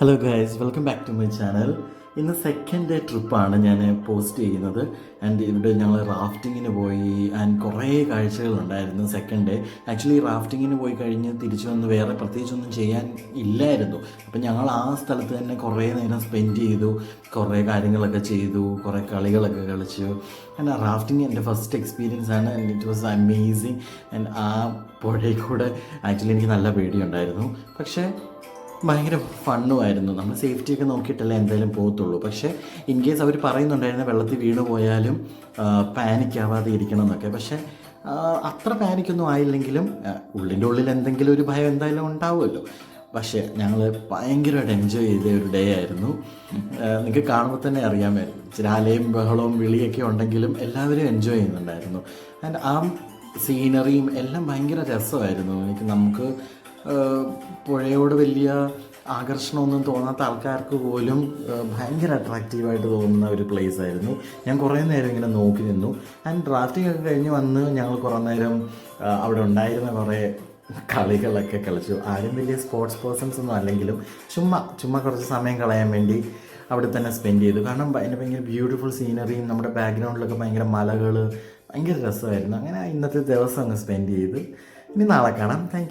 Hello guys, welcome back to my channel. ഇന്ന് second day ട്രിപ്പാണ് ഞാൻ പോസ്റ്റ് ചെയ്യുന്നത്. ആൻഡ് ഇവിടെ ഞങ്ങൾ റാഫ്റ്റിങ്ങിന് പോയി. ആൻഡ് കുറേ കാഴ്ചകളുണ്ടായിരുന്നു സെക്കൻഡ് ഡേ. ആക്ച്വലി റാഫ്റ്റിങ്ങിന് പോയി കഴിഞ്ഞ് തിരിച്ചു വന്ന് വേറെ പ്രത്യേകിച്ചൊന്നും ചെയ്യാൻ ഇല്ലായിരുന്നു. അപ്പം ഞങ്ങൾ ആ സ്ഥലത്ത് തന്നെ കുറേ നേരം സ്പെൻഡ് ചെയ്തു, കുറേ കാര്യങ്ങളൊക്കെ ചെയ്തു, കുറേ കളികളൊക്കെ കളിച്ചു. ആൻഡ് ആ റാഫ്റ്റിംഗ് എൻ്റെ ഫസ്റ്റ് എക്സ്പീരിയൻസ് ആണ്. And it was amazing. And ആ പുഴയിൽ കൂടെ ആക്ച്വലി എനിക്ക് നല്ല പേടിയുണ്ടായിരുന്നു, പക്ഷേ ഭയങ്കര ഫണ്ണുമായിരുന്നു. നമ്മൾ സേഫ്റ്റിയൊക്കെ നോക്കിയിട്ടല്ലേ എന്തായാലും പോകത്തുള്ളൂ. പക്ഷേ ഇൻ കേസ് അവർ പറയുന്നുണ്ടായിരുന്നു വെള്ളത്തിൽ വീണ് പോയാലും പാനിക് ആവാതെ ഇരിക്കണം എന്നൊക്കെ. പക്ഷേ അത്ര പാനിക്കൊന്നും ആയില്ലെങ്കിലും ഉള്ളിൻ്റെ ഉള്ളിൽ എന്തെങ്കിലും ഒരു ഭയം എന്തായാലും ഉണ്ടാവുമല്ലോ. പക്ഷേ ഞങ്ങൾ ഭയങ്കരമായിട്ട് എൻജോയ് ചെയ്ത ഒരു ഡേ ആയിരുന്നു. നിങ്ങൾക്ക് കാണുമ്പോൾ തന്നെ അറിയാമായിരുന്നു, ഇച്ചിരി അലയും ബഹളവും വിളിയൊക്കെ ഉണ്ടെങ്കിലും എല്ലാവരും എൻജോയ് ചെയ്യുന്നുണ്ടായിരുന്നു. ആൻഡ് ആ സീനറിയും എല്ലാം ഭയങ്കര രസമായിരുന്നു. നമുക്ക് പുഴയോട് വലിയ ആകർഷണമൊന്നും തോന്നാത്ത ആൾക്കാർക്ക് പോലും ഭയങ്കര അട്രാക്റ്റീവായിട്ട് തോന്നുന്ന ഒരു പ്ലേസ് ആയിരുന്നു. ഞാൻ കുറേ നേരം ഇങ്ങനെ നോക്കി നിന്നു. ആൻഡ് ഡ്രാഫ്റ്റിംഗ് ഒക്കെ കഴിഞ്ഞ് വന്ന് ഞങ്ങൾ കുറേ നേരം അവിടെ ഉണ്ടായിരുന്ന കുറേ കളികളൊക്കെ കളിച്ചു. ആരും വലിയ സ്പോർട്സ് പേഴ്സൺസ് ഒന്നും അല്ലെങ്കിലും ചുമ്മാ കുറച്ച് സമയം കളയാൻ വേണ്ടി അവിടെ തന്നെ സ്പെൻഡ് ചെയ്തു. കാരണം അതിൻ്റെ ഭയങ്കര ബ്യൂട്ടിഫുൾ സീനറിയും നമ്മുടെ ബാക്ക്ഗ്രൗണ്ടിലൊക്കെ ഭയങ്കര മലകൾ, ഭയങ്കര രസമായിരുന്നു. അങ്ങനെ ഇന്നത്തെ ദിവസം അങ്ങ് സ്പെൻഡ് ചെയ്തു. ഇനി നാളെ കാണാം. Thank you.